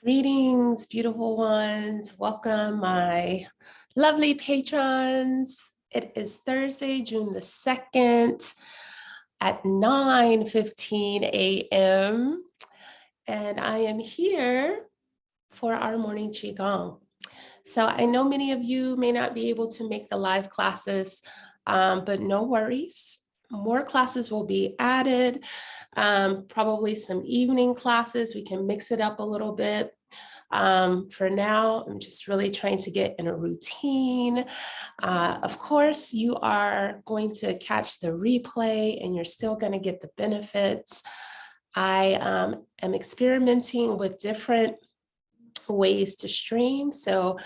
Greetings, beautiful ones. Welcome, my lovely patrons. It is Thursday, June the 2nd at 9:15 a.m. And I am here for our morning Qigong. So I know many of you may not be able to make the live classes, but no worries. More classes will be added, probably some evening classes. We can mix it up a little bit. For now, I'm just really trying to get in a routine. Of course, you are going to catch the replay and you're still going to get the benefits. I am experimenting with different ways to stream. So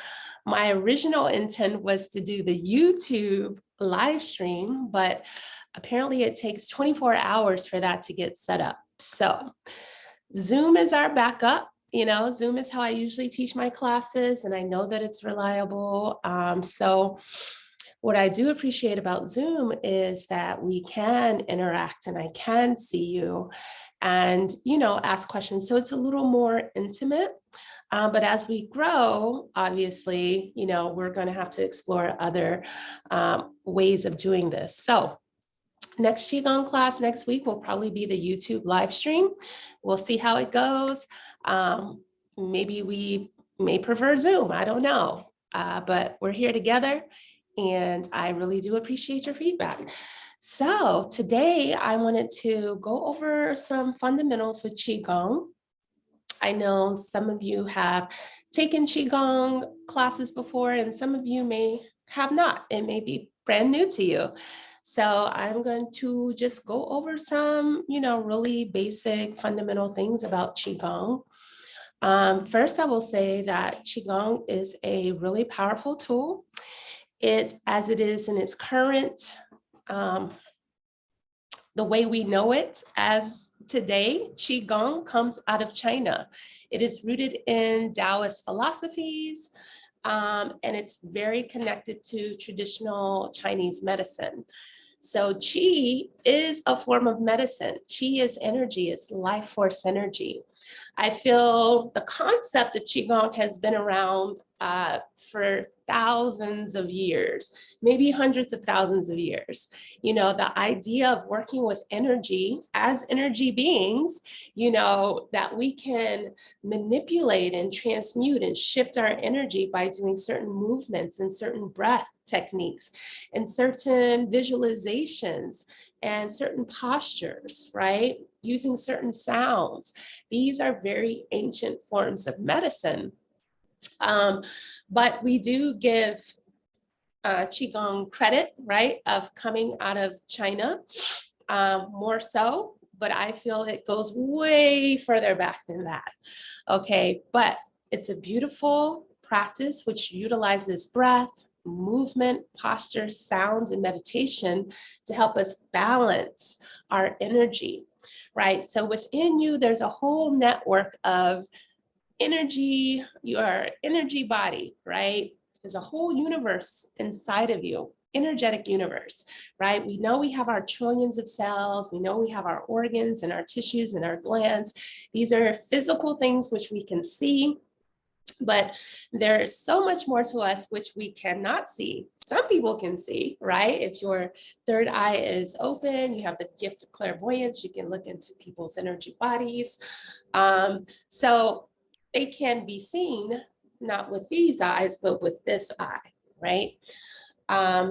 my original intent was to do the YouTube live stream, but apparently it takes 24 hours for that to get set up. So Zoom is our backup. You know, Zoom is how I usually teach my classes, and I know that it's reliable. So what I do appreciate about Zoom is that we can interact and I can see you and, you know, ask questions. So it's a little more intimate. But as we grow, obviously, you know, we're going to have to explore other ways of doing this. So next Qigong class next week will probably be the YouTube live stream. We'll see how it goes. Maybe we may prefer Zoom. I don't know. But we're here together and I really do appreciate your feedback. So today I wanted to go over some fundamentals with Qigong. I know some of you have taken Qigong classes before and some of you may have not. It may be brand new to you. So I'm going to just go over some, you know, really basic fundamental things about Qigong. First, I will say that Qigong is a really powerful tool. As it is in its current, the way we know it as today, Qigong comes out of China. It is rooted in Taoist philosophies, and it's very connected to traditional Chinese medicine. So Qi is a form of medicine. Qi is energy, it's life force energy. I feel the concept of Qigong has been around for thousands of years, maybe hundreds of thousands of years. You know, the idea of working with energy as energy beings, you know, that we can manipulate and transmute and shift our energy by doing certain movements and certain breath techniques and certain visualizations and certain postures, right? Using certain sounds. These are very ancient forms of medicine. But we do give Qigong credit, right, of coming out of China, more so, but I feel it goes way further back than that. Okay, but it's a beautiful practice which utilizes breath, movement, posture, sounds, and meditation to help us balance our energy, right? So within you, there's a whole network of energy, your energy body, right? There's a whole universe inside of you, energetic universe, right? We know we have our trillions of cells. We know we have our organs and our tissues and our glands. These are physical things which we can see, but there's so much more to us which we cannot see. Some people can see, right? If your third eye is open, you have the gift of clairvoyance, you can look into people's energy bodies. So they can be seen, not with these eyes, but with this eye, right?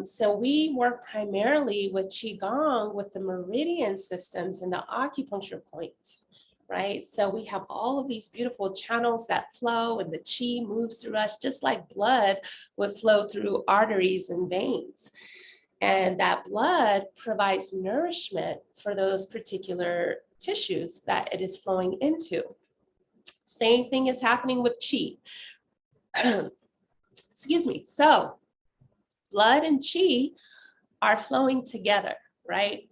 So we work primarily with Qigong with the meridian systems and the acupuncture points, right? So we have all of these beautiful channels that flow and the Qi moves through us just like blood would flow through arteries and veins. And that blood provides nourishment for those particular tissues that it is flowing into. Same thing is happening with Qi. Excuse me. So blood and Qi are flowing together, right?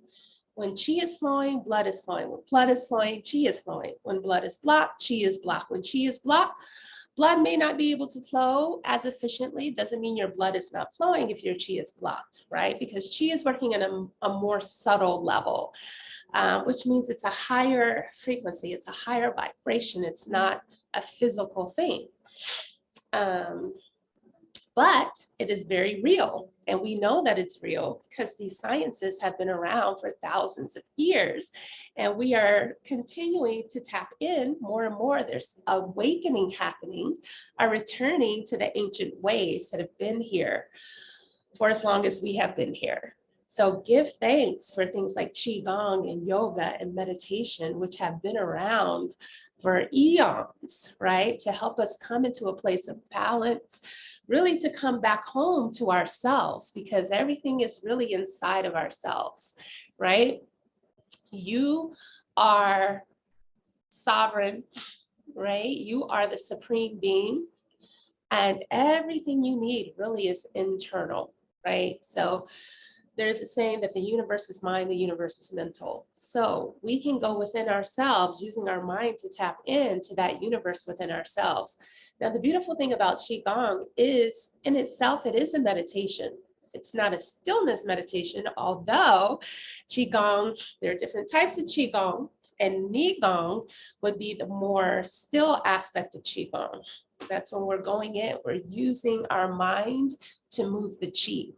When Qi is flowing, blood is flowing. When blood is flowing, Qi is flowing. When blood is blocked, Qi is blocked. When Qi is blocked, blood may not be able to flow as efficiently. Doesn't mean your blood is not flowing if your Qi is blocked, right? Because Qi is working on a more subtle level, which means it's a higher frequency, it's a higher vibration, it's not a physical thing. But it is very real. And we know that it's real because these sciences have been around for thousands of years. And we are continuing to tap in more and more. There's awakening happening, a returning to the ancient ways that have been here for as long as we have been here. So give thanks for things like Qigong and yoga and meditation, which have been around for eons, right? To help us come into a place of balance, really to come back home to ourselves, because everything is really inside of ourselves, right? You are sovereign, right? You are the supreme being, and everything you need really is internal, right? So there's a saying that the universe is mind, the universe is mental. So we can go within ourselves using our mind to tap into that universe within ourselves. Now, the beautiful thing about Qigong is, in itself, it is a meditation. It's not a stillness meditation, although Qigong, there are different types of Qigong, and Nigong would be the more still aspect of Qigong. That's when we're going in, we're using our mind to move the Qi.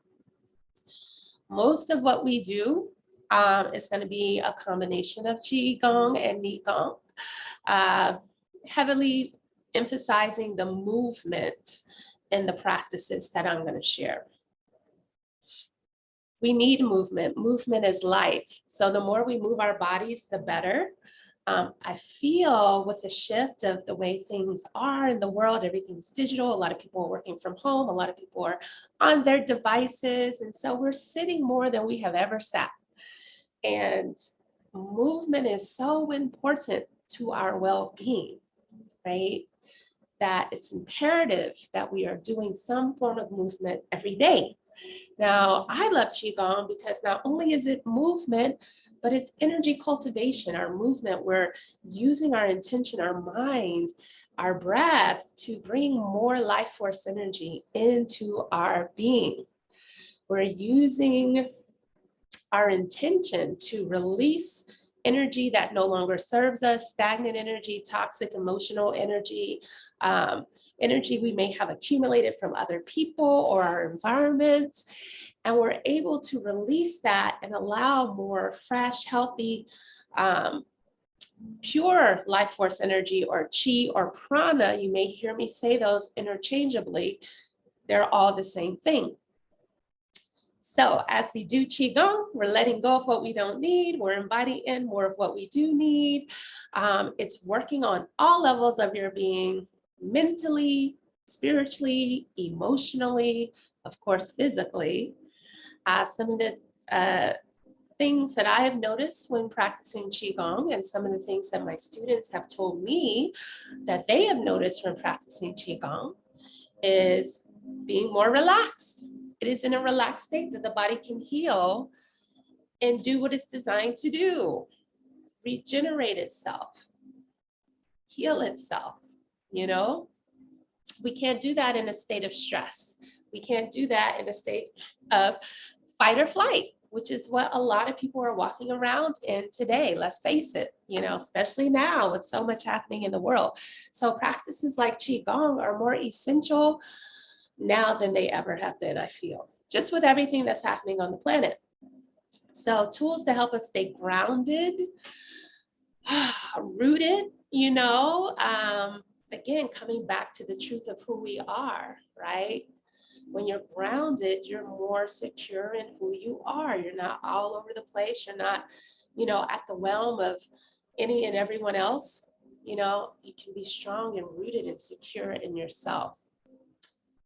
Most of what we do is going to be a combination of Qigong and Nigong, heavily emphasizing the movement in the practices that I'm going to share. We need movement. Movement is life. So the more we move our bodies, the better. I feel with the shift of the way things are in the world, everything's digital. A lot of people are working from home. A lot of people are on their devices. And so we're sitting more than we have ever sat. And movement is so important to our well-being, right? That it's imperative that we are doing some form of movement every day. Now, I love Qigong because not only is it movement, but it's energy cultivation, our movement. We're using our intention, our mind, our breath to bring more life force energy into our being. We're using our intention to release energy that no longer serves us, stagnant energy, toxic emotional energy, energy we may have accumulated from other people or our environment. And we're able to release that and allow more fresh, healthy, pure life force energy, or Qi or prana. You may hear me say those interchangeably. They're all the same thing. So as we do Qigong, we're letting go of what we don't need. We're inviting in more of what we do need. It's working on all levels of your being, mentally, spiritually, emotionally, of course, physically. Some of the things that I have noticed when practicing Qigong, and some of the things that my students have told me that they have noticed from practicing Qigong, is being more relaxed. It is in a relaxed state that the body can heal and do what it's designed to do, regenerate itself, heal itself, you know? We can't do that in a state of stress. We can't do that in a state of fight or flight, which is what a lot of people are walking around in today. Let's face it, you know, especially now with so much happening in the world. So practices like Qigong are more essential now than they ever have been, I feel, just with everything that's happening on the planet. So tools to help us stay grounded, rooted, you know, again, coming back to the truth of who we are, right? When you're grounded, you're more secure in who you are. You're not all over the place. You're not, you know, at the realm of any and everyone else. You know, you can be strong and rooted and secure in yourself.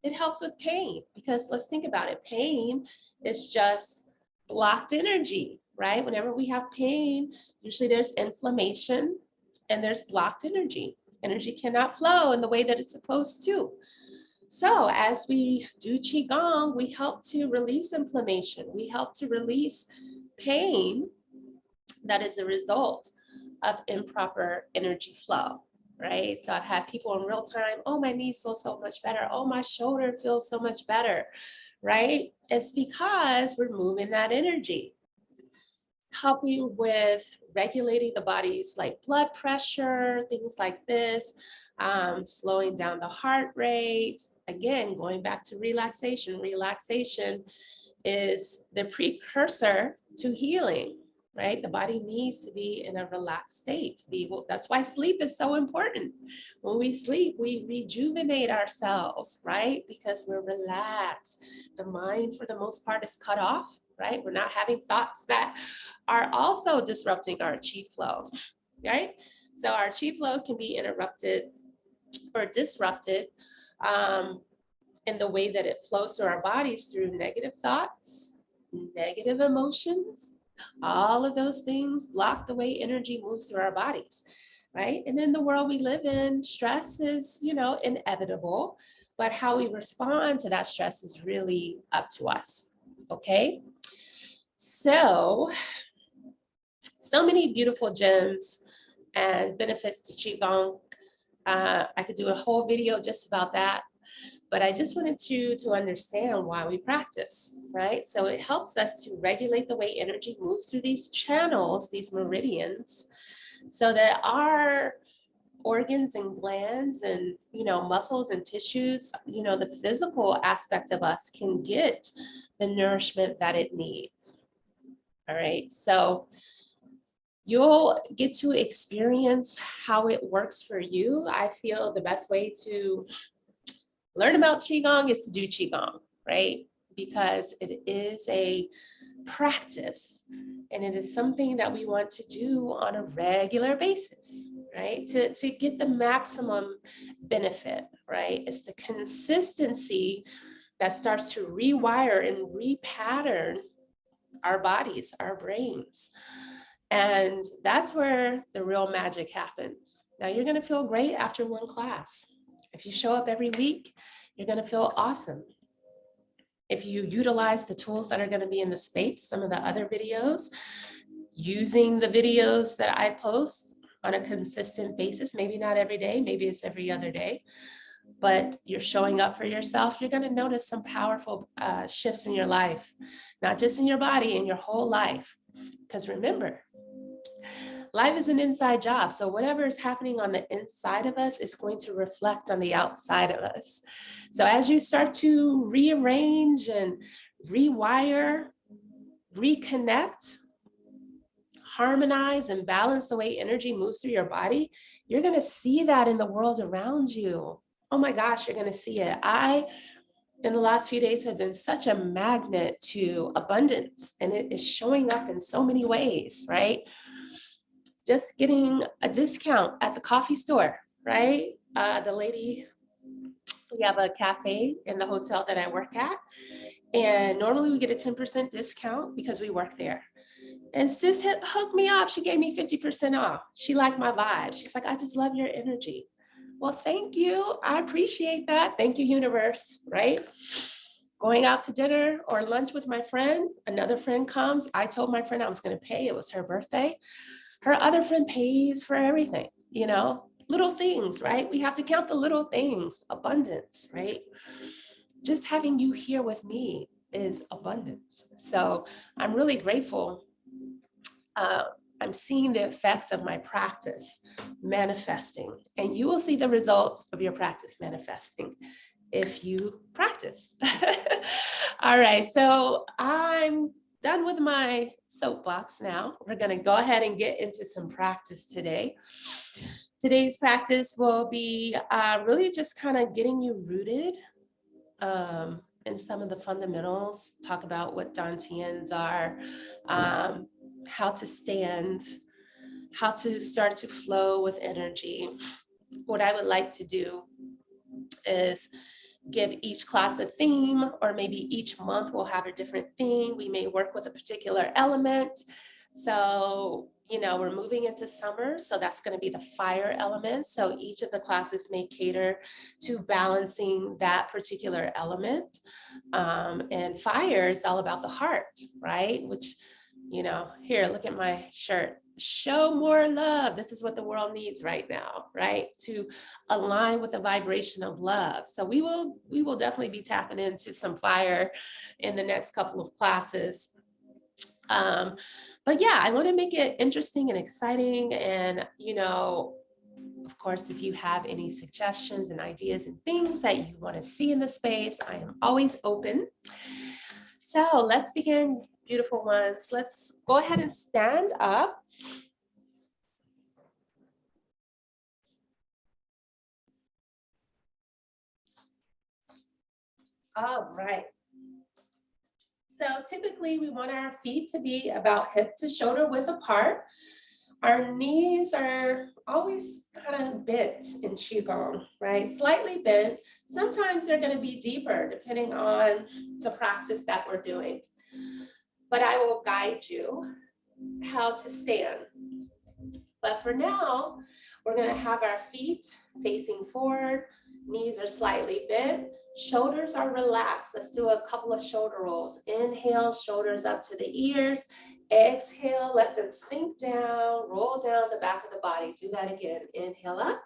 It helps with pain, because let's think about it. Pain is just blocked energy, right? Whenever we have pain, usually there's inflammation and there's blocked energy. Energy cannot flow in the way that it's supposed to. So as we do Qigong, we help to release inflammation. We help to release pain that is a result of improper energy flow. right? So I've had people in real time, oh, my knees feel so much better. Oh, my shoulder feels so much better, right? It's because we're moving that energy, helping with regulating the body's like blood pressure, things like this, slowing down the heart rate. Again, going back to relaxation. Relaxation is the precursor to healing, right? The body needs to be in a relaxed state to be able, that's why sleep is so important. When we sleep, we rejuvenate ourselves, right? Because we're relaxed. The mind, for the most part, is cut off, right? We're not having thoughts that are also disrupting our chi flow, right? So our chi flow can be interrupted or disrupted in the way that it flows through our bodies through negative thoughts, negative emotions. All of those things block the way energy moves through our bodies, right? And in the world we live in, stress is, inevitable, but how we respond to that stress is really up to us, okay? So many beautiful gems and benefits to Qigong. I could do a whole video just about that, but I just wanted you to understand why we practice, right? So it helps us to regulate the way energy moves through these channels, these meridians, so that our organs and glands and, muscles and tissues, the physical aspect of us can get the nourishment that it needs. All right, so you'll get to experience how it works for you. I feel the best way to learn about Qigong is to do Qigong, right? Because it is a practice and it is something that we want to do on a regular basis, right? To get the maximum benefit, right? It's the consistency that starts to rewire and repattern our bodies, our brains. And that's where the real magic happens. Now, you're going to feel great after one class. If you show up every week, you're going to feel awesome. If you utilize the tools that are going to be in the space, some of the other videos, using the videos that I post on a consistent basis, maybe not every day, maybe it's every other day, but you're showing up for yourself, you're going to notice some powerful shifts in your life, not just in your body, in your whole life. Because remember, life is an inside job. So whatever is happening on the inside of us is going to reflect on the outside of us. So as you start to rearrange and rewire, reconnect, harmonize and balance the way energy moves through your body, you're going to see that in the world around you. Oh my gosh, you're going to see it. In the last few days, have been such a magnet to abundance, and it is showing up in so many ways, right? Just getting a discount at the coffee store, right? The lady, we have a cafe in the hotel that I work at, and normally we get a 10% discount because we work there. And sis hooked me up. She gave me 50% off. She liked my vibe. She's like, I just love your energy. Well, thank you. I appreciate that. Thank you, universe, right? Going out to dinner or lunch with my friend, another friend comes. I told my friend I was going to pay. It was her birthday. Her other friend pays for everything, little things, right? We have to count the little things, abundance, right? Just having you here with me is abundance. So I'm really grateful. I'm seeing the effects of my practice manifesting, and you will see the results of your practice manifesting if you practice. All right, so I'm done with my soapbox now. We're going to go ahead and get into some practice today. Today's practice will be really just kind of getting you rooted in some of the fundamentals, talk about what Dantians are, how to stand, how to start to flow with energy. What I would like to do is give each class a theme, or maybe each month we'll have a different theme. We may work with a particular element. So, we're moving into summer, so that's going to be the fire element. So each of the classes may cater to balancing that particular element. And fire is all about the heart, right? Which You know, here, look at my shirt. Show more love. This is what the world needs right now, right? To align with the vibration of love. So we will definitely be tapping into some fire in the next couple of classes. But yeah, I want to make it interesting and exciting. And, you know, of course, if you have any suggestions and ideas and things that you want to see in the space, I am always open. So let's begin, beautiful ones. Let's go ahead and stand up. All right. So typically we want our feet to be about hip to shoulder width apart. Our knees are always kind of bent in Qigong, right? Slightly bent. Sometimes they're going to be deeper depending on the practice that we're doing. But I will guide you how to stand. But for now, we're going to have our feet facing forward, knees are slightly bent, shoulders are relaxed. Let's do a couple of shoulder rolls. Inhale, shoulders up to the ears. Exhale, let them sink down, roll down the back of the body. Do that again. Inhale up.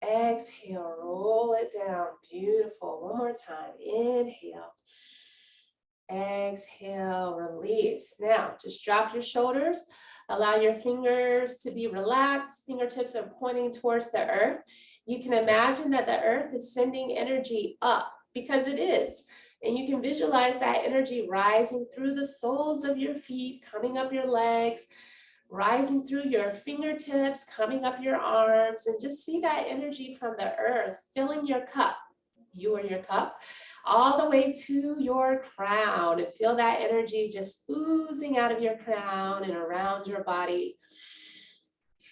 Exhale, roll it down. Beautiful. One more time. Inhale. Exhale, release. Now, just drop your shoulders. Allow your fingers to be relaxed. Fingertips are pointing towards the earth. You can imagine that the earth is sending energy up because it is. And you can visualize that energy rising through the soles of your feet, coming up your legs, rising through your fingertips, coming up your arms, and just see that energy from the earth filling your cup, you or your cup, all the way to your crown, and feel that energy just oozing out of your crown and around your body.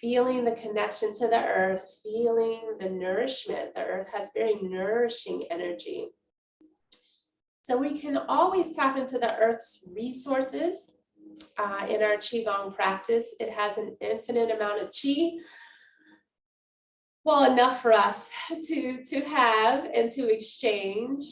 Feeling the connection to the earth, feeling the nourishment. The earth has very nourishing energy. So we can always tap into the earth's resources in our Qigong practice. It has an infinite amount of Qi. Well, enough for us to have and to exchange.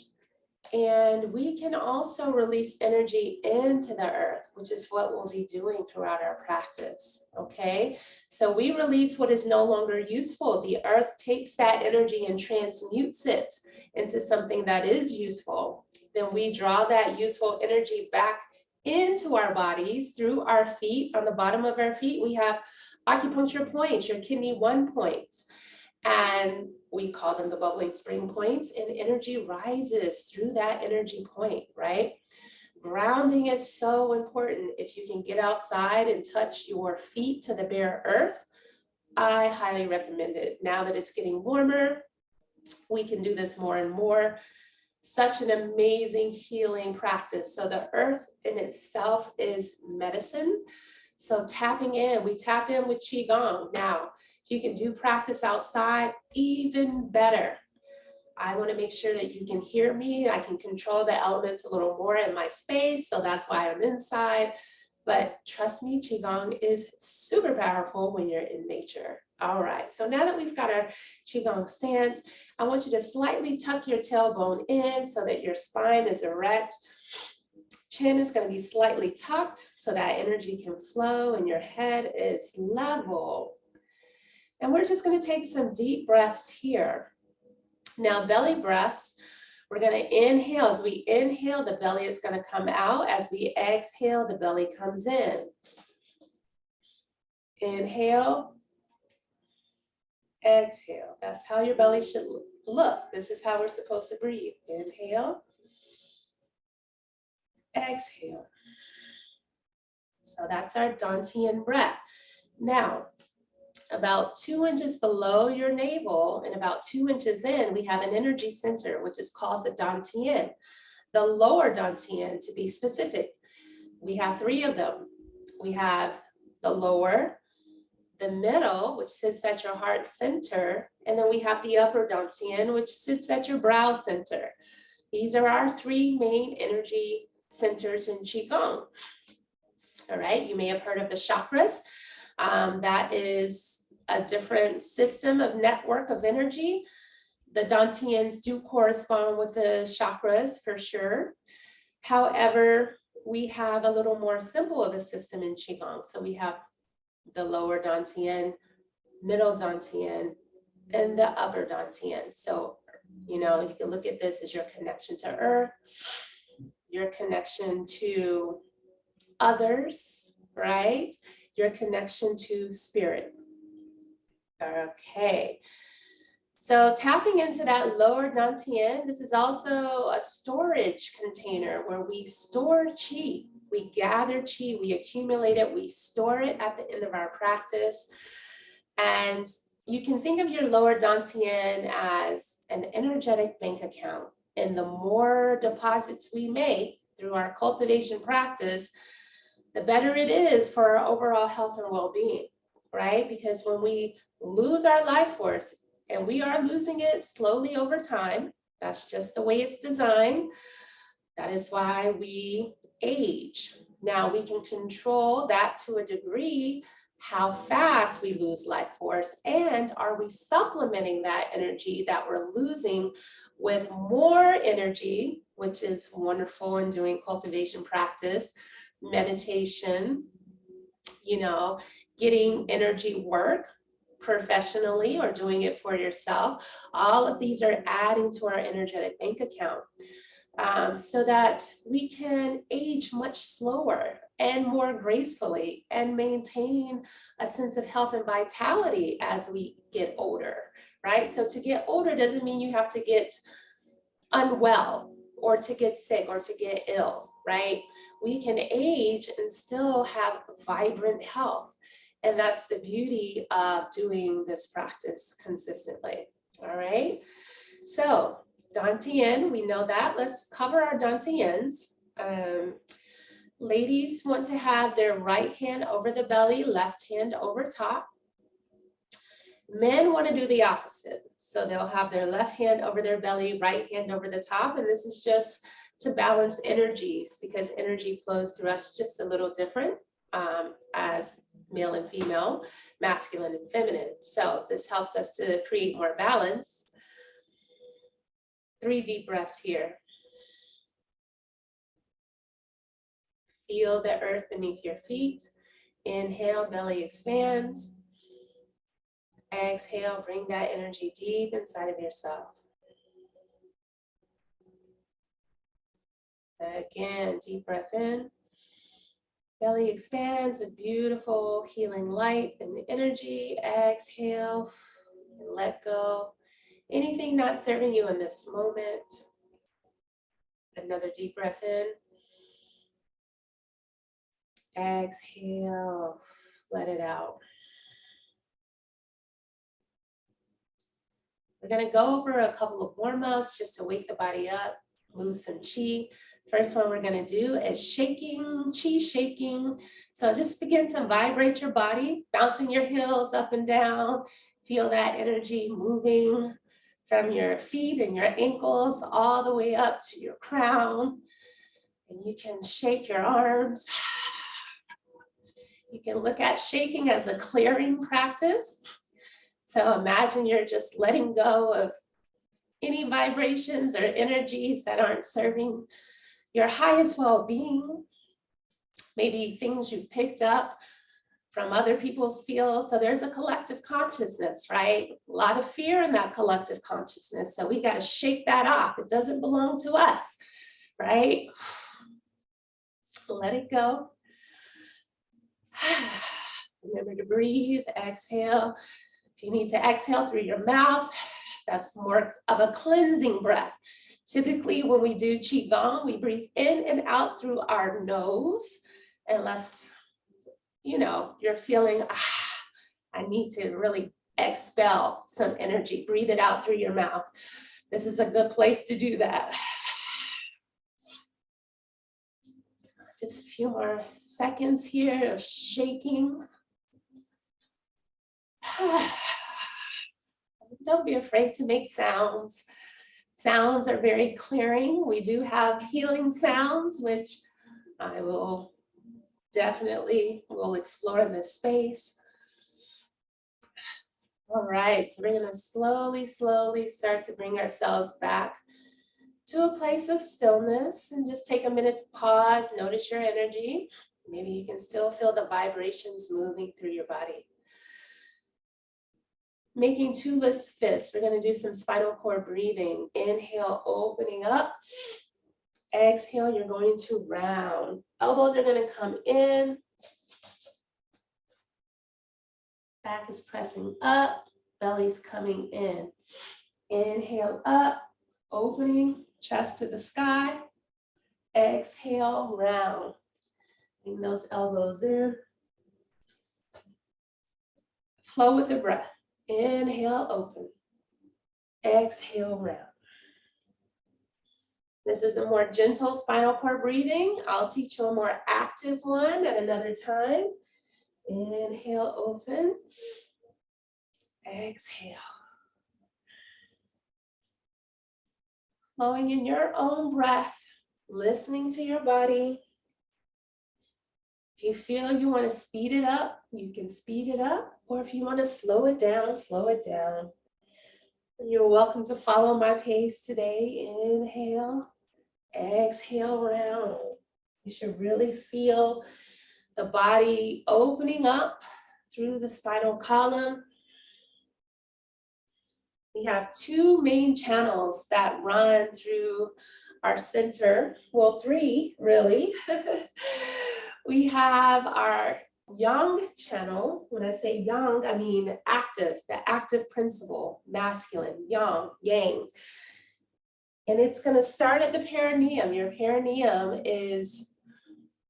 And we can also release energy into the earth, which is what we'll be doing throughout our practice, okay? So we release what is no longer useful. The earth takes that energy and transmutes it into something that is useful. Then we draw that useful energy back into our bodies through our feet. On the bottom of our feet, we have acupuncture points, your kidney 1 points. And we call them the bubbling spring points, and energy rises through that energy point, right? Grounding is so important. If you can get outside and touch your feet to the bare earth, I highly recommend it. Now that it's getting warmer, we can do this more and more. Such an amazing healing practice. So the earth in itself is medicine. So tapping in, we tap in with Qigong. Now, if you can do practice outside, even better. I want to make sure that you can hear me. I can control the elements a little more in my space, so that's why I'm inside. But trust me, Qigong is super powerful when you're in nature. All right, so now that we've got our Qigong stance, I want you to slightly tuck your tailbone in so that your spine is erect. Chin is going to be slightly tucked so that energy can flow and your head is level. And we're just going to take some deep breaths here. Now, belly breaths, we're going to inhale. As we inhale, the belly is going to come out. As we exhale, the belly comes in. Inhale, exhale. That's how your belly should look. This is how we're supposed to breathe. Inhale, exhale. So that's our Dantian breath. Now, about 2 inches below your navel and about 2 inches in, we have an energy center, which is called the Dantian, the lower Dantian to be specific. We have 3 of them. We have the lower, the middle, which sits at your heart center, and then we have the upper Dantian, which sits at your brow center. These are our 3 main energy centers in Qigong. All right, you may have heard of the chakras. That is a different system of network of energy. The Dantians do correspond with the chakras for sure. However, we have a little more simple of a system in Qigong. So we have the lower Dantian, middle Dantian, and the upper Dantian. So, you know, you can look at this as your connection to earth, your connection to others, right? Your connection to spirit. Okay. So tapping into that lower Dantian, this is also a storage container where we store qi. We gather qi, we accumulate it, we store it at the end of our practice. And you can think of your lower Dantian as an energetic bank account. And the more deposits we make through our cultivation practice, the better it is for our overall health and well-being, right? Because when we lose our life force, and we are losing it slowly over time, that's just the way it's designed. That is why we age. Now we can control that to a degree, how fast we lose life force, and are we supplementing that energy that we're losing with more energy, which is wonderful in doing cultivation practice, meditation, you know, getting energy work professionally or doing it for yourself. All of these are adding to our energetic bank account so that we can age much slower and more gracefully and maintain a sense of health and vitality as we get older, right? So to get older doesn't mean you have to get unwell or to get sick or to get ill, right? We can age and still have vibrant health. And that's the beauty of doing this practice consistently, all right? So Dantian, we know that. Let's cover our Dantians. Ladies want to have their right hand over the belly, left hand over top. Men want to do the opposite. So they'll have their left hand over their belly, right hand over the top. And this is just to balance energies because energy flows through us just a little different as male and female, masculine and feminine. So this helps us to create more balance. 3 deep breaths here. Feel the earth beneath your feet. Inhale, belly expands. Exhale, bring that energy deep inside of yourself. Again, deep breath in. Belly expands with beautiful healing light and energy. Exhale and let go. Anything not serving you in this moment. Another deep breath in. Exhale, let it out. We're going to go over a couple of warm-ups just to wake the body up, move some qi. First one we're going to do is shaking, qi shaking. So just begin to vibrate your body, bouncing your heels up and down. Feel that energy moving from your feet and your ankles all the way up to your crown. And you can shake your arms. You can look at shaking as a clearing practice. So imagine you're just letting go of any vibrations or energies that aren't serving your highest well-being. Maybe things you've picked up from other people's fields. So there's a collective consciousness, right? A lot of fear in that collective consciousness. So we got to shake that off. It doesn't belong to us, right? Let it go. Remember to breathe, exhale. If you need to exhale through your mouth, that's more of a cleansing breath. Typically, when we do Qigong, we breathe in and out through our nose, unless, you know, you're feeling, I need to really expel some energy. Breathe it out through your mouth. This is a good place to do that. Just a few more seconds here of shaking. Don't be afraid to make sounds. Sounds are very clearing. We do have healing sounds, which I will definitely will explore in this space. All right, so we're going to slowly start to bring ourselves back to a place of stillness and just take a minute to pause, notice your energy. Maybe you can still feel the vibrations moving through your body. Making two list fists. We're going to do some spinal cord breathing. Inhale, opening up. Exhale, you're going to round. Elbows are going to come in. Back is pressing up. Belly's coming in. Inhale up, opening, chest to the sky. Exhale, round. Bring those elbows in. Flow with the breath. Inhale, open. Exhale, round. This is a more gentle spinal cord breathing. I'll teach you a more active one at another time. Inhale, open. Exhale. Flowing in your own breath, listening to your body. If you feel you want to speed it up, you can speed it up. Or if you want to slow it down, slow it down. And you're welcome to follow my pace today. Inhale, exhale, round. You should really feel the body opening up through the spinal column. We have two main channels that run through our center. Well, three, really. We have our yang channel. When I say yang, I mean active, the active principle, masculine, yang. And it's going to start at the perineum. Your perineum is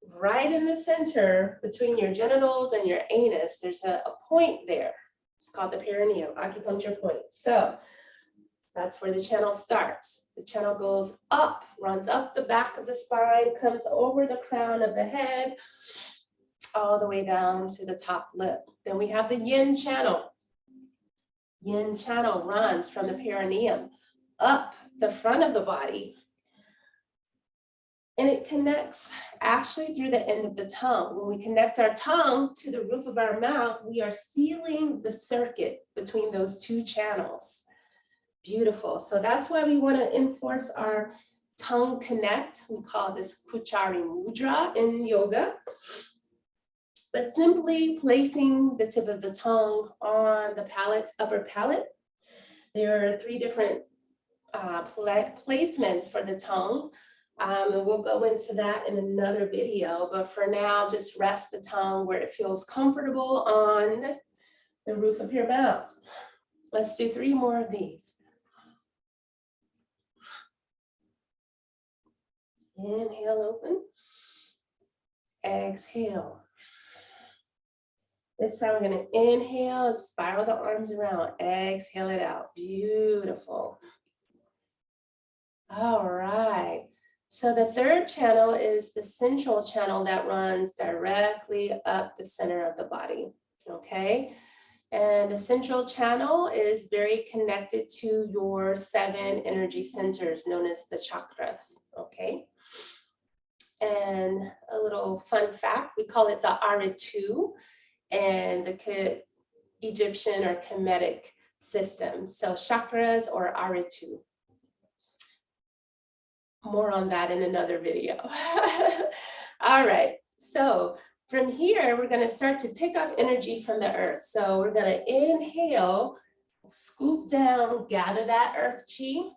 right in the center between your genitals and your anus. There's a point there. It's called the perineum, acupuncture point. So that's where the channel starts. The channel goes up, runs up the back of the spine, comes over the crown of the head, all the way down to the top lip. Then we have the yin channel. Yin channel runs from the perineum up the front of the body, and it connects actually through the end of the tongue. When we connect our tongue to the roof of our mouth, we are sealing the circuit between those two channels. Beautiful. So that's why we want to enforce our tongue connect. We call this Kuchari Mudra in yoga. But simply placing the tip of the tongue on the palate, upper palate. There are three different placements for the tongue. And we'll go into that in another video. But for now, just rest the tongue where it feels comfortable on the roof of your mouth. Let's do three more of these. Inhale, open. Exhale. This time we're going to inhale and spiral the arms around. Exhale it out. Beautiful. All right. So the third channel is the central channel that runs directly up the center of the body. Okay. And the central channel is very connected to your 7 energy centers known as the chakras. Okay. And a little fun fact, we call it the Aritu and the Egyptian or Kemetic system. So chakras or Aritu. More on that in another video. All right, so from here, we're gonna start to pick up energy from the earth. So we're gonna inhale, scoop down, gather that earth chi.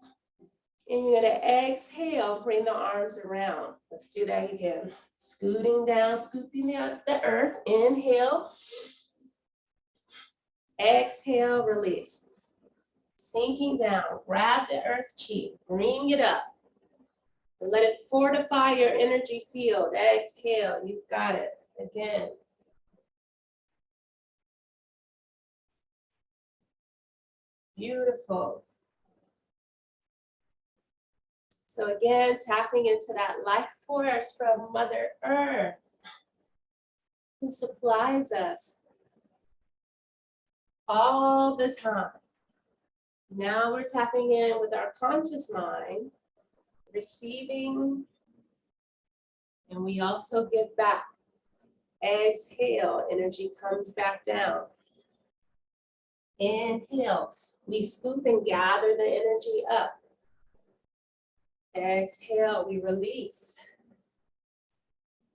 And you're gonna exhale, bring the arms around. Let's do that again. Scooting down, scooping out the earth. Inhale. Exhale, release. Sinking down, grab the earth chi, bring it up. And let it fortify your energy field. Exhale, you've got it. Again. Beautiful. So again, tapping into that life force from Mother Earth, who supplies us all the time. Now we're tapping in with our conscious mind, receiving, and we also give back. Exhale, energy comes back down. Inhale, we scoop and gather the energy up. Exhale, we release.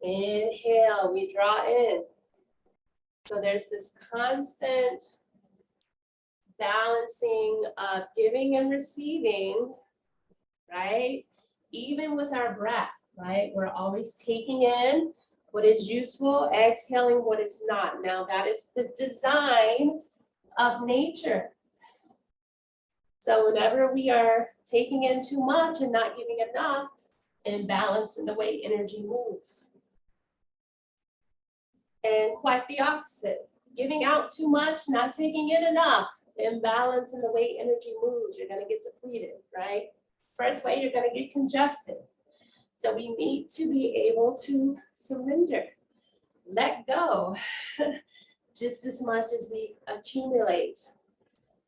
Inhale, we draw in. So there's this constant balancing of giving and receiving, right? Even with our breath, right? We're always taking in what is useful, exhaling what is not. Now that is the design of nature. So whenever we are taking in too much and not giving enough, imbalance in the way energy moves. And quite the opposite. Giving out too much, not taking in enough, imbalance in the way energy moves. You're going to get depleted, right? First way, you're going to get congested. So we need to be able to surrender, let go, just as much as we accumulate,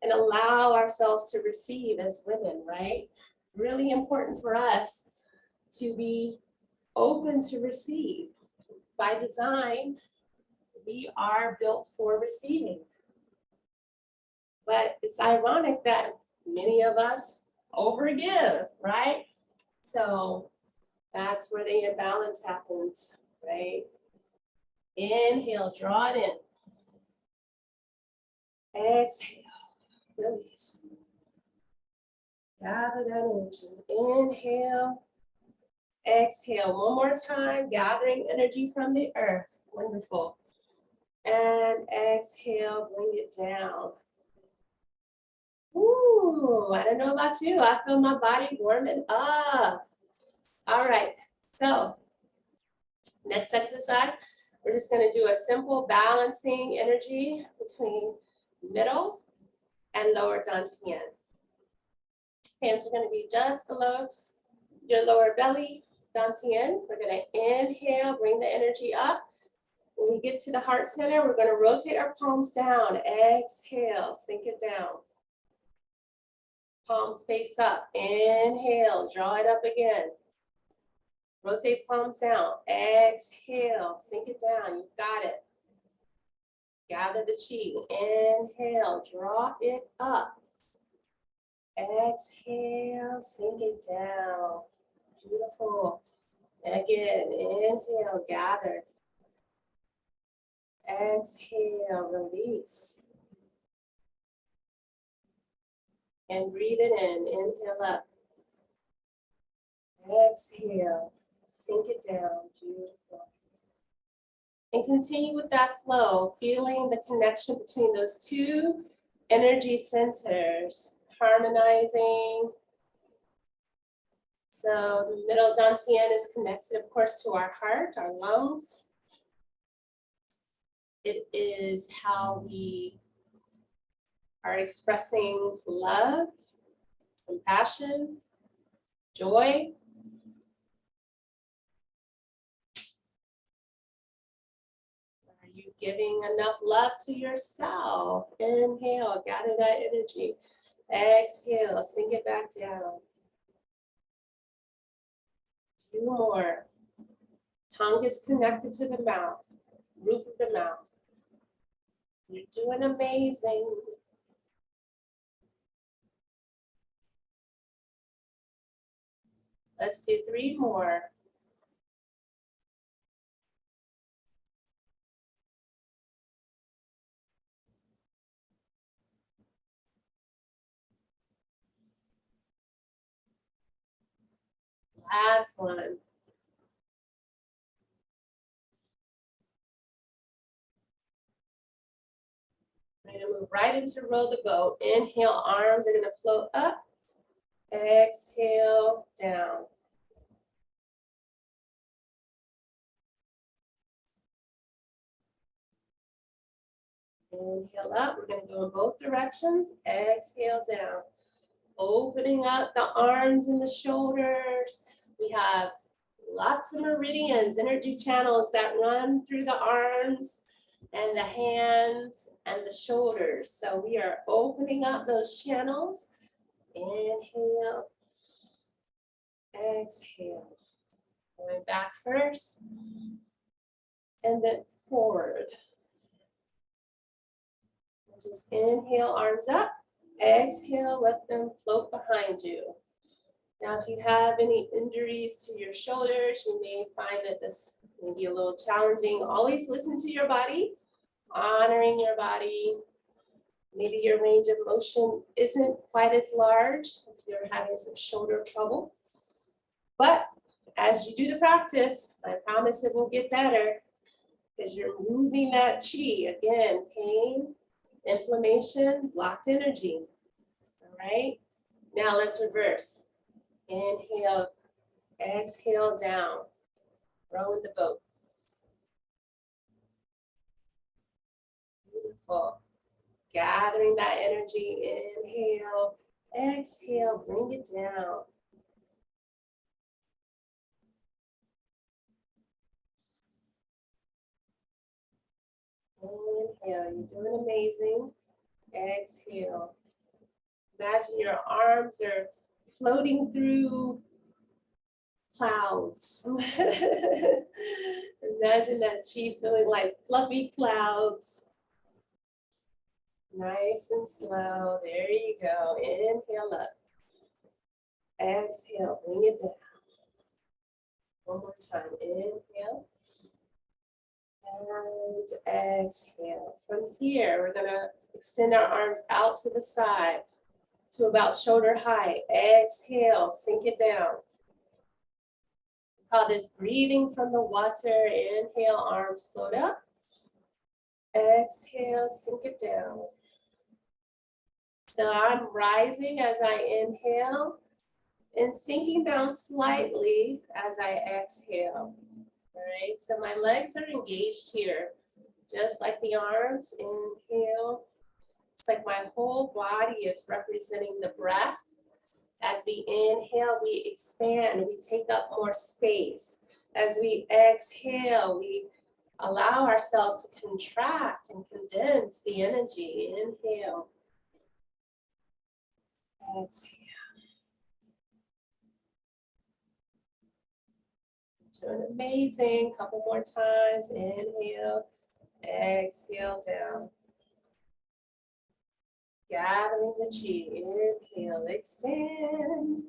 and allow ourselves to receive as women, right? Really important for us to be open to receive. By design, we are built for receiving. But it's ironic that many of us overgive, right? So that's where the imbalance happens, right? Inhale, draw it in. Exhale, release. Gather that energy. Inhale, exhale. One more time, gathering energy from the earth. Wonderful. And exhale, bring it down. Ooh, I don't know about you. I feel my body warming up. All right, so next exercise, we're just going to do a simple balancing energy between middle and lower dantian. Hands are going to be just below your lower belly, dantian. We're going to inhale, bring the energy up. When we get to the heart center, we're going to rotate our palms down. Exhale, sink it down. Palms face up. Inhale, draw it up again. Rotate palms down. Exhale, sink it down. You got it. Gather the chi. Inhale, draw it up. Exhale, sink it down. Beautiful. Again, inhale, gather. Exhale, release. And breathe it in. Inhale up. Exhale, sink it down. Beautiful. And continue with that flow, feeling the connection between those two energy centers, harmonizing. So the middle dantian is connected, of course, to our heart, our lungs. It is how we are expressing love, compassion, joy. Are you giving enough love to yourself? Inhale, gather that energy. Exhale, sink it back down. Two more. Tongue is connected to the mouth, roof of the mouth. You're doing amazing. Let's do 3 more. Last one. We're gonna move right into roll the boat. Inhale, arms are gonna float up. Exhale, down. Inhale up, we're gonna go in both directions. Exhale down. Opening up the arms and the shoulders. We have lots of meridians, energy channels that run through the arms and the hands and the shoulders. So we are opening up those channels. Inhale, exhale. Going back first, and then forward. And just inhale, arms up. Exhale, let them float behind you. Now, if you have any injuries to your shoulders, you may find that this may be a little challenging. Always listen to your body, honoring your body. Maybe your range of motion isn't quite as large if you're having some shoulder trouble. But as you do the practice, I promise it will get better because you're moving that chi. Again, pain, inflammation, blocked energy. All right, now let's reverse. Inhale, exhale down, row in the boat. Beautiful. Gathering that energy, inhale, exhale, bring it down. Inhale, you're doing amazing. Exhale. Imagine your arms are floating through clouds. Imagine that chi feeling like fluffy clouds. Nice and slow. There you go. Inhale up. Exhale, bring it down. One more time. Inhale. And exhale. From here, we're going to extend our arms out to the side to about shoulder height. Exhale, sink it down. We call this breathing from the water. Inhale, arms float up. Exhale, sink it down. So I'm rising as I inhale and sinking down slightly as I exhale. All right, so my legs are engaged here, just like the arms. Inhale. It's like my whole body is representing the breath. As we inhale, we expand, we take up more space. As we exhale, we allow ourselves to contract and condense the energy. Inhale. Exhale. Doing amazing. Couple more times. Inhale. Exhale down. Gathering the chi. Inhale, expand.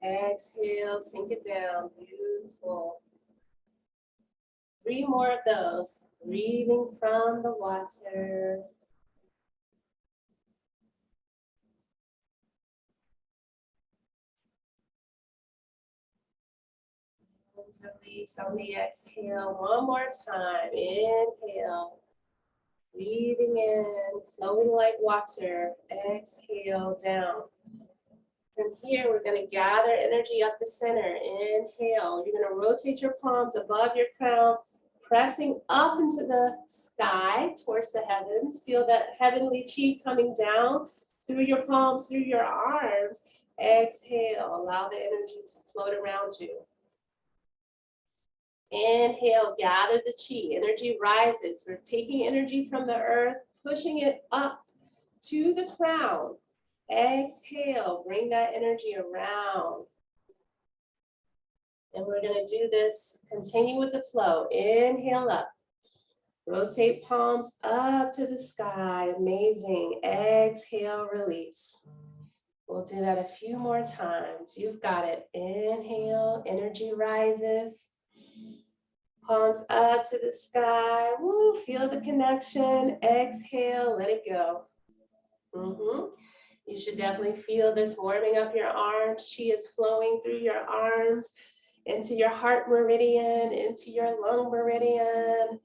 Exhale, sink it down. Beautiful. 3 more of those. Breathing from the water. Release on the exhale. One more time. Inhale. Breathing in, flowing like water. Exhale down. From here, we're going to gather energy up the center. Inhale. You're going to rotate your palms above your crown, pressing up into the sky towards the heavens. Feel that heavenly chi coming down through your palms, through your arms. Exhale. Allow the energy to float around you. Inhale, gather the chi, energy rises. We're taking energy from the earth, pushing it up to the crown. Exhale, bring that energy around. And we're gonna do this, continue with the flow. Inhale up, rotate palms up to the sky, amazing. Exhale, release. We'll do that a few more times. You've got it. Inhale, energy rises. Palms up to the sky. Woo, feel the connection. Exhale, let it go. You should definitely feel this warming up your arms. Chi is flowing through your arms, into your heart meridian, into your lung meridian,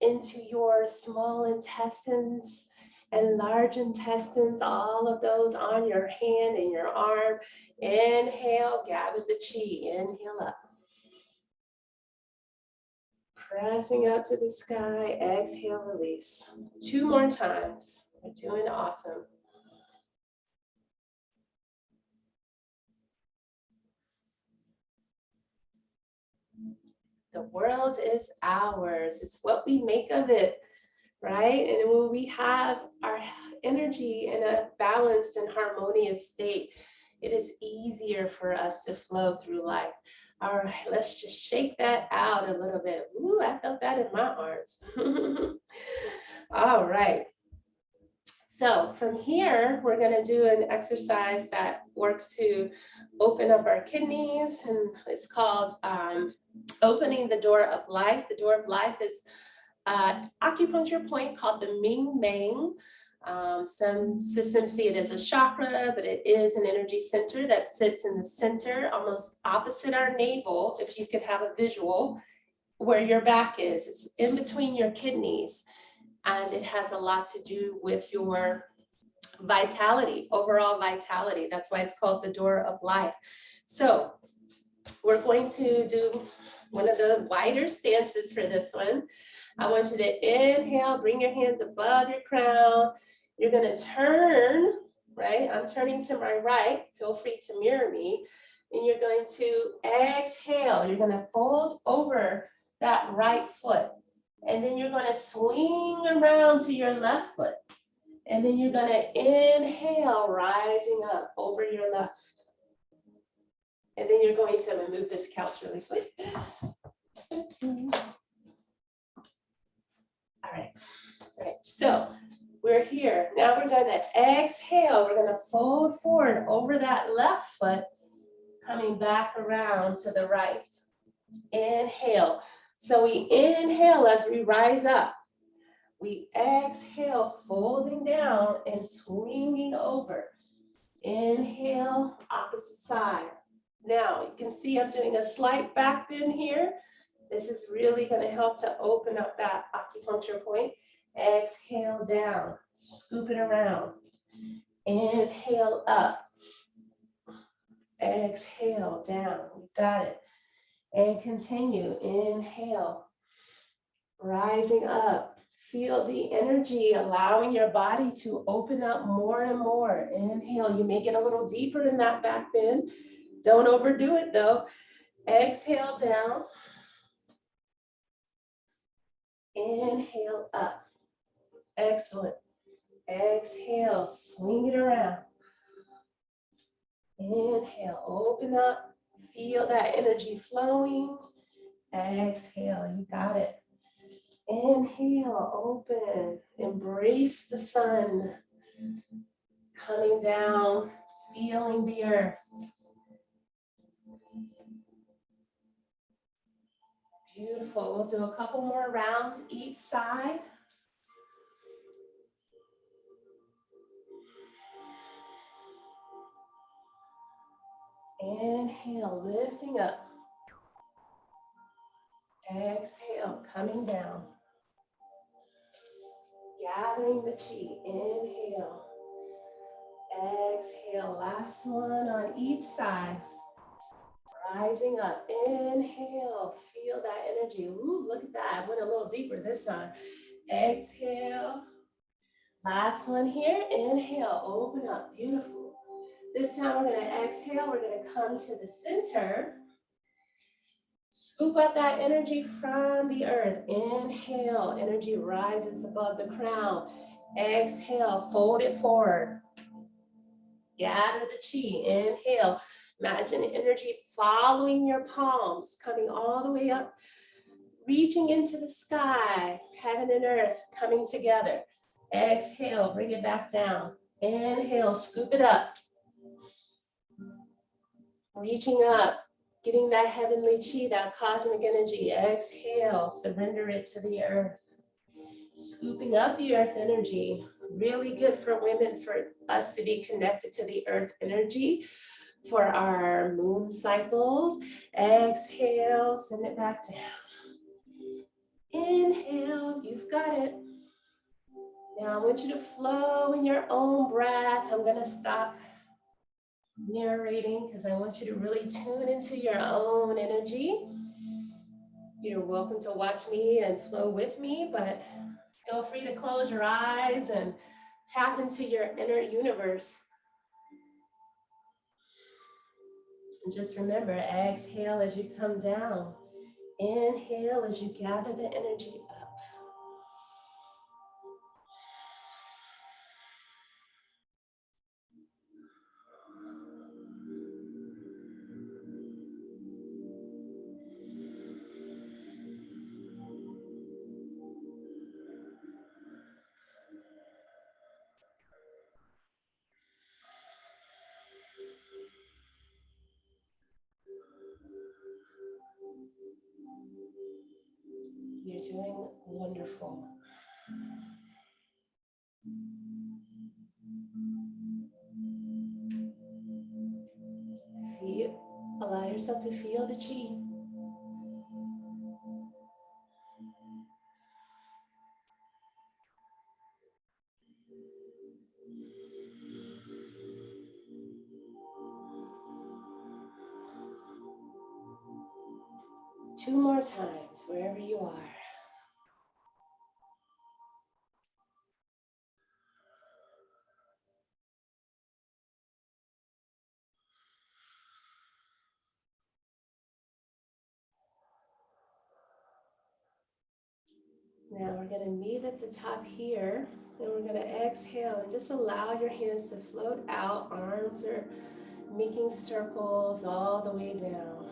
into your small intestines and large intestines, all of those on your hand and your arm. Inhale, gather the chi. Inhale up. Pressing up to the sky, exhale, release. 2 more times. You're doing awesome. The world is ours. It's what we make of it, right? And when we have our energy in a balanced and harmonious state, it is easier for us to flow through life. All right, let's just shake that out a little bit. Ooh, I felt that in my arms. All right. So from here, we're going to do an exercise that works to open up our kidneys, and it's called opening the door of life. The door of life is an acupuncture point called the Ming Meng. Some systems see it as a chakra, but it is an energy center that sits in the center, almost opposite our navel, if you could have a visual, where your back is. It's in between your kidneys. And it has a lot to do with your vitality, overall vitality. That's why it's called the door of life. So we're going to do one of the wider stances for this one. I want you to inhale, bring your hands above your crown. You're going to turn, right? I'm turning to my right. Feel free to mirror me. And you're going to exhale. You're going to fold over that right foot. And then you're going to swing around to your left foot. And then you're going to inhale, rising up over your left. And then you're going to move this couch really quick. All right. All right. So we're here. Now we're going to exhale. We're going to fold forward over that left foot, coming back around to the right. Inhale. So we inhale as we rise up. We exhale, folding down and swinging over. Inhale, opposite side. Now you can see I'm doing a slight back bend here. This is really going to help to open up that acupuncture point. Exhale down, scoop it around. Inhale up. Exhale down. We got it. And continue. Inhale. Rising up. Feel the energy, allowing your body to open up more and more. Inhale. You may get a little deeper in that back bend. Don't overdo it though. Exhale down. Inhale up. Excellent. Exhale. Swing it around. Inhale. Open up. Feel that energy flowing. Exhale. You got it. Inhale, open, embrace the sun, coming down, feeling the earth. Beautiful, we'll do a couple more rounds each side. Inhale, lifting up. Exhale, coming down. Gathering the chi, inhale. Exhale, last one on each side. Rising up, inhale, feel that energy. Ooh, look at that, I went a little deeper this time. Exhale, last one here, inhale, open up, beautiful. This time we're gonna exhale, we're gonna come to the center. Scoop up that energy from the earth. Inhale, energy rises above the crown. Exhale, fold it forward. Gather the chi, inhale. Imagine energy following your palms, coming all the way up, reaching into the sky, heaven and earth coming together. Exhale, bring it back down. Inhale, scoop it up. Reaching up, getting that heavenly chi, that cosmic energy. Exhale, surrender it to the earth. Scooping up the earth energy. Really good for women, for us to be connected to the earth energy for our moon cycles. Exhale, send it back down. Inhale, you've got it. Now I want you to flow in your own breath. I'm gonna stop narrating because I want you to really tune into your own energy. You're welcome to watch me and flow with me, but feel free to close your eyes and tap into your inner universe. And just remember, exhale as you come down. Inhale as you gather the energy up. You're doing wonderful. Allow yourself to feel the chi. Two more times, wherever you are. Now we're going to meet at the top here, and we're going to exhale and just allow your hands to float out. Arms are making circles all the way down.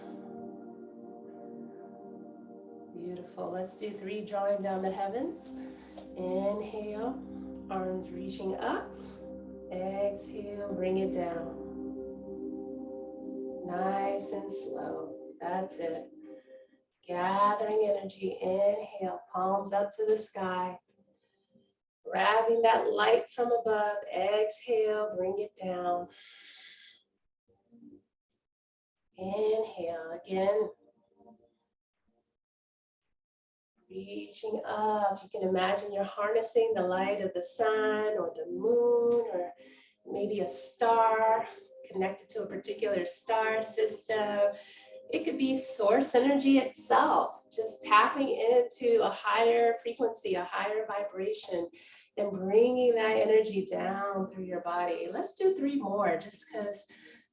Beautiful. Let's do 3 drawing down the heavens. Inhale, arms reaching up. Exhale, bring it down. Nice and slow. That's it. Gathering energy. Inhale, palms up to the sky. Grabbing that light from above. Exhale, bring it down. Inhale again. Reaching up. You can imagine you're harnessing the light of the sun or the moon or maybe a star connected to a particular star system. It could be source energy itself, just tapping into a higher frequency, a higher vibration, and bringing that energy down through your body. Let's do 3 more just because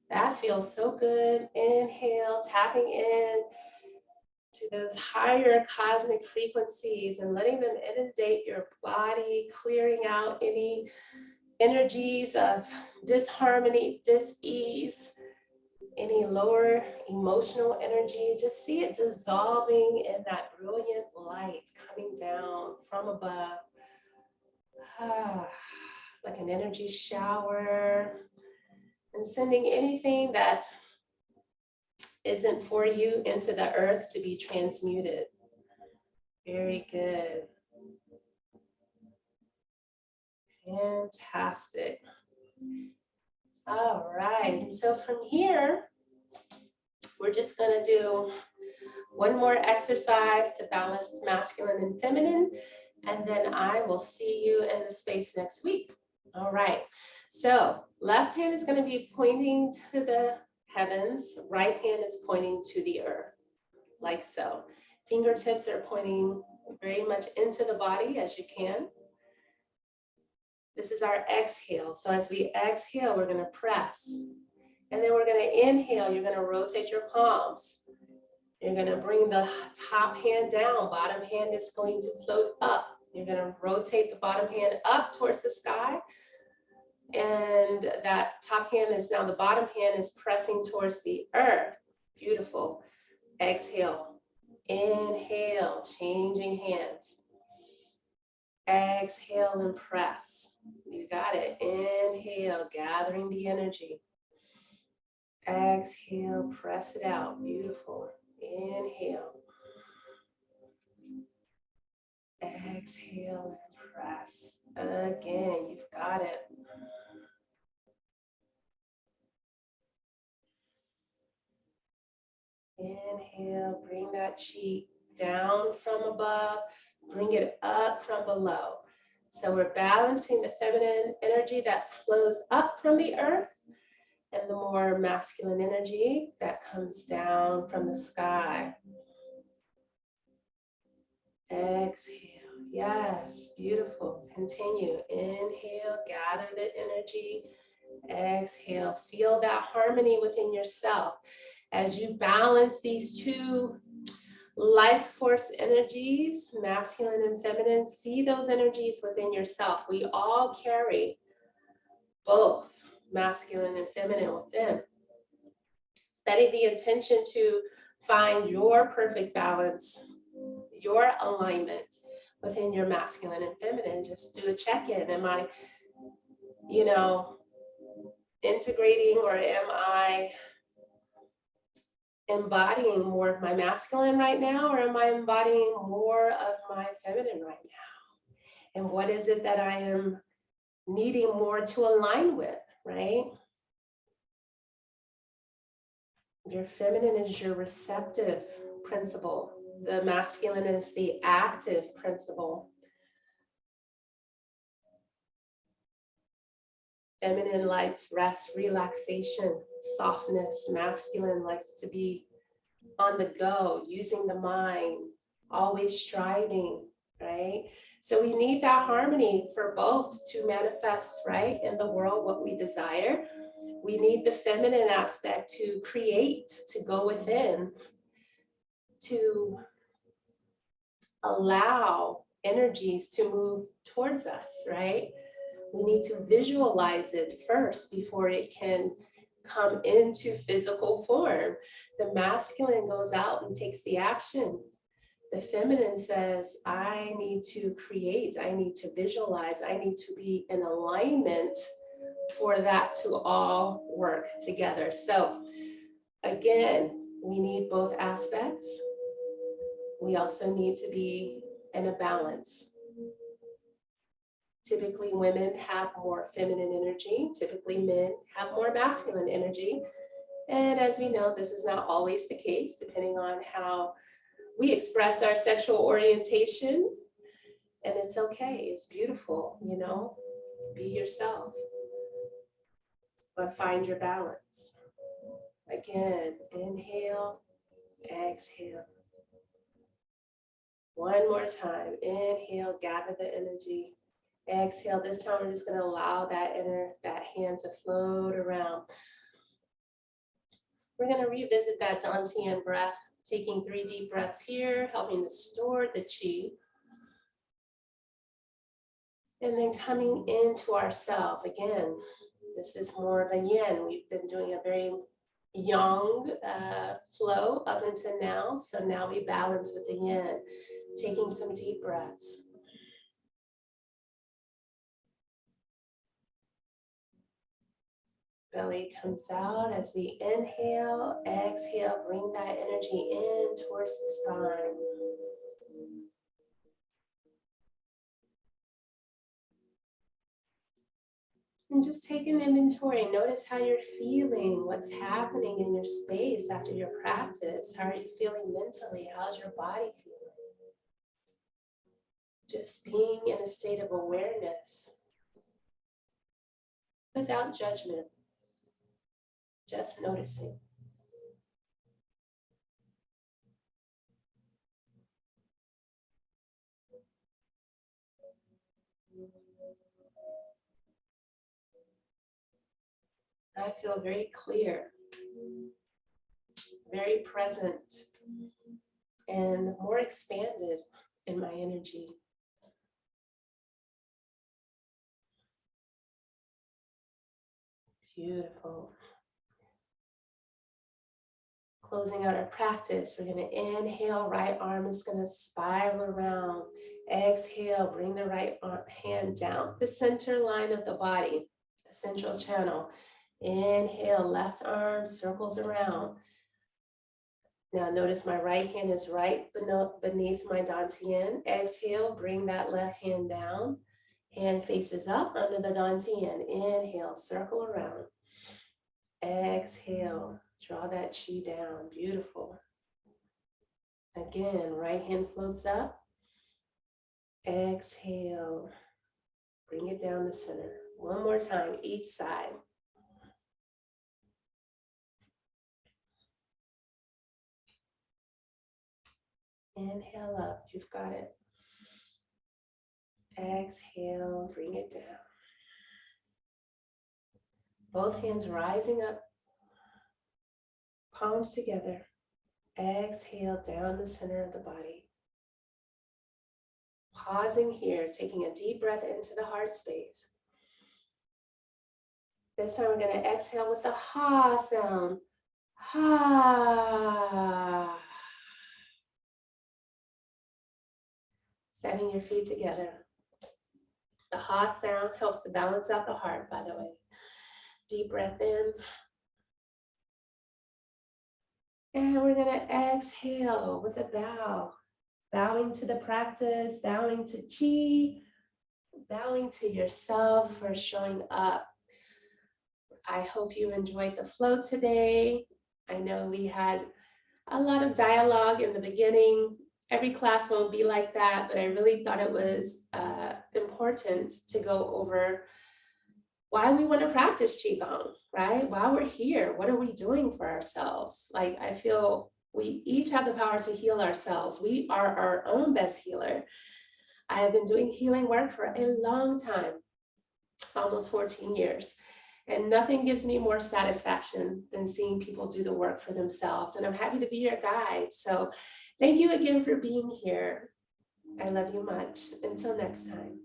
that feels so good. Inhale, tapping in to those higher cosmic frequencies and letting them inundate your body, clearing out any energies of disharmony, dis-ease, any lower emotional energy. Just see it dissolving in that brilliant light coming down from above. Like an energy shower, and sending anything that isn't for you into the earth to be transmuted. Very good. Fantastic. All right, and so from here, we're just gonna do one more exercise to balance masculine and feminine, and then I will see you in the space next week. All right, so left hand is gonna be pointing to the heavens, right hand is pointing to the earth, like so. Fingertips are pointing very much into the body as you can. This is our exhale. So as we exhale, we're gonna press. And then we're gonna inhale, you're gonna rotate your palms. You're gonna bring the top hand down, bottom hand is going to float up. You're gonna rotate the bottom hand up towards the sky. And that top hand is now, the bottom hand is pressing towards the earth. Beautiful. Exhale, inhale, changing hands. Exhale and press. You got it. Inhale, gathering the energy. Exhale, press it out. Beautiful. Inhale. Exhale and press. Again, you've got it. Inhale, bring that chi down from above, bring it up from below. So we're balancing the feminine energy that flows up from the earth and the more masculine energy that comes down from the sky. Exhale. Yes, beautiful. Continue. Inhale, gather the energy. Exhale, feel that harmony within yourself. As you balance these two life force energies, masculine and feminine, see those energies within yourself. We all carry both masculine and feminine within. Setting the intention to find your perfect balance, your alignment within your masculine and feminine. Just do a check-in. Am I, integrating, or am I embodying more of my masculine right now, or am I embodying more of my feminine right now? And what is it that I am needing more to align with, right? Your feminine is your receptive principle. The masculine is the active principle. Feminine likes rest, relaxation, softness. Masculine likes to be on the go, using the mind, always striving, right? So we need that harmony for both to manifest, right, in the world what we desire. We need the feminine aspect to create, to go within, to allow energies to move towards us, right? We need to visualize it first before it can come into physical form. The masculine goes out and takes the action. The feminine says, I need to create, I need to visualize, I need to be in alignment for that to all work together. So again, we need both aspects. We also need to be in a balance. Typically, women have more feminine energy. Typically, men have more masculine energy. And as we know, this is not always the case, depending on how we express our sexual orientation. And it's okay, it's beautiful, you know, be yourself, but find your balance. Again, inhale, exhale. One more time, inhale, gather the energy. Exhale, this time we're just gonna allow that hand to float around. We're gonna revisit that Dantian breath, taking 3 deep breaths here, helping to store the chi. And then coming into ourself again. This is more of a yin. We've been doing a very yang flow up until now. So now we balance with the yin, taking some deep breaths. Belly comes out as we inhale, exhale, bring that energy in towards the spine. And just take an inventory. Notice how you're feeling, what's happening in your space after your practice. How are you feeling mentally? How's your body feeling? Just being in a state of awareness without judgment, just noticing. I feel very clear, very present, and more expanded in my energy. Beautiful. Closing out our practice, we're going to inhale, right arm is going to spiral around. Exhale, bring the right hand down the center line of the body, the central channel. Inhale, left arm circles around. Now notice my right hand is right beneath my dantian. Exhale, bring that left hand down. Hand faces up under the dantian. Inhale, circle around. Exhale, draw that chi down. Beautiful. Again, right hand floats up. Exhale, bring it down the center. One more time, each side. Inhale up, you've got it. Exhale, bring it down. Both hands rising up, palms together. Exhale down the center of the body. Pausing here, taking a deep breath into the heart space. This time we're going to exhale with the ha sound. Ha. Setting your feet together. The ha sound helps to balance out the heart, by the way. Deep breath in. And we're gonna exhale with a bow. Bowing to the practice, bowing to Qi, bowing to yourself for showing up. I hope you enjoyed the flow today. I know we had a lot of dialogue in the beginning. Every class won't be like that, but I really thought it was important to go over why we want to practice Qigong, right? Why we're here, what are we doing for ourselves? Like, I feel we each have the power to heal ourselves. We are our own best healer. I have been doing healing work for a long time, almost 14 years. And nothing gives me more satisfaction than seeing people do the work for themselves. And I'm happy to be your guide. So thank you again for being here. I love you much. Until next time.